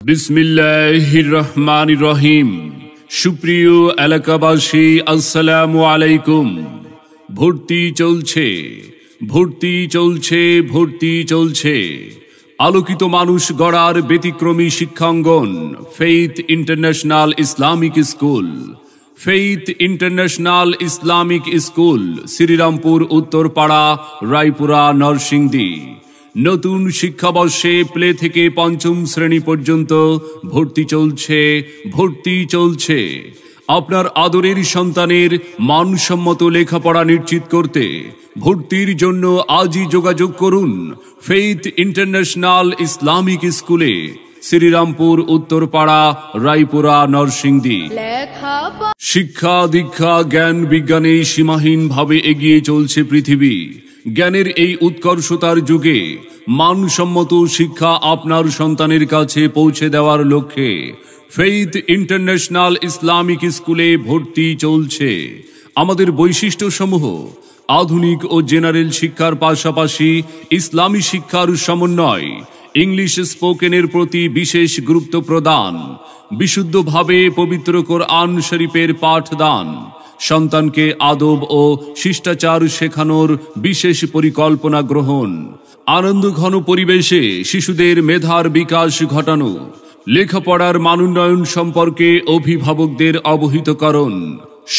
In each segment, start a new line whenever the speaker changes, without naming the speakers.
বিসমিল্লাহির রহমানির রহিম। সুপ্রিয় এলাকাবাসী, আসসালামু আলাইকুম। ভর্তি চলছে, ভর্তি চলছে, ভর্তি চলছে। আলোকিত মানুষ গড়ার ব্যতিক্রমী শিক্ষাঙ্গন Faith International Islamic School. Faith International Islamic School, Srirampur, Uttarpara, Raipura, Narsingdi. নতুন শিক্ষাবর্ষে প্লে থেকে পঞ্চম শ্রেণী পর্যন্ত ভর্তি চলছে, ভর্তি চলছে। আপনার আদরের সন্তানের মানসম্মত লেখাপড়া নিশ্চিত করতে ভর্তির জন্য আজই যোগাযোগ করুন ফেইথ ইন্টারন্যাশনাল ইসলামিক স্কুলে, শ্রীরামপুর, উত্তরপাড়া, রায়পুরা, নরসিংদী। শিক্ষা দীক্ষা জ্ঞান বিজ্ঞানে সীমাহীনভাবে এগিয়ে চলছে পৃথিবী। জ্ঞানের এই উৎকর্ষতার যুগে মানসম্মত শিক্ষা আপনার সন্তানের কাছে পৌঁছে দেওয়ার লক্ষ্যে ফেইথ ইন্টারন্যাশনাল ইসলামিক স্কুলে ভর্তি চলছে। আমাদের বৈশিষ্ট্যসমূহ: আধুনিক ও জেনারেল শিক্ষার পাশাপাশি ইসলামী শিক্ষার সমন্বয়, ইংলিশ স্পোকেনের প্রতি বিশেষ গুরুত্ব প্রদান, বিশুদ্ধভাবে পবিত্র কোরআন শরীফের পাঠদান, সন্তানকে আদব ও শিষ্টাচার শেখানোর বিশেষ পরিকল্পনা গ্রহণ, আনন্দঘন পরিবেশে শিশুদের মেধার বিকাশ ঘটানো, লেখাপড়ার মানোন্নয়ন সম্পর্কে অভিভাবকদের অবহিতকরণ।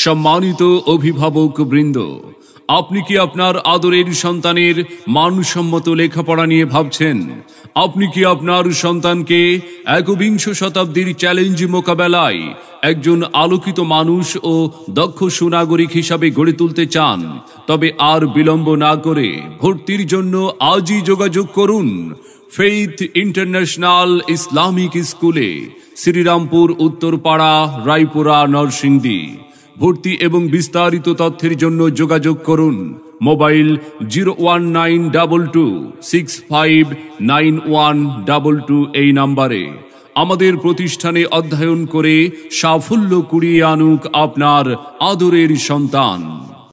সম্মানিত অভিভাবক বৃন্দ, আপনি কি আপনার আদরের সন্তানের মানসম্মত লেখাপড়া নিয়ে ভাবছেন? আপনি কি আপনার সন্তানকে একবিংশ শতাব্দীর চ্যালেঞ্জ মোকাবেলায় একজন আলোকিত মানুষ ও দক্ষ সুনাগরিক হিসাবে গড়ে তুলতে চান? তবে আর বিলম্ব না করে ভর্তির জন্য আজই যোগাযোগ করুন ফেইথ ইন্টারন্যাশনাল ইসলামিক স্কুলে, শ্রীরামপুর, উত্তরপাড়া, রায়পুরা, নরসিংদী। ভর্তি এবং বিস্তারিত তথ্যের জন্য যোগাযোগ করুন মোবাইল 01922659122 এই নাম্বারে। আমাদের প্রতিষ্ঠানে অধ্যয়ন করে সাফল্য কুড়িয়ে আনুক আপনার আদরের সন্তান।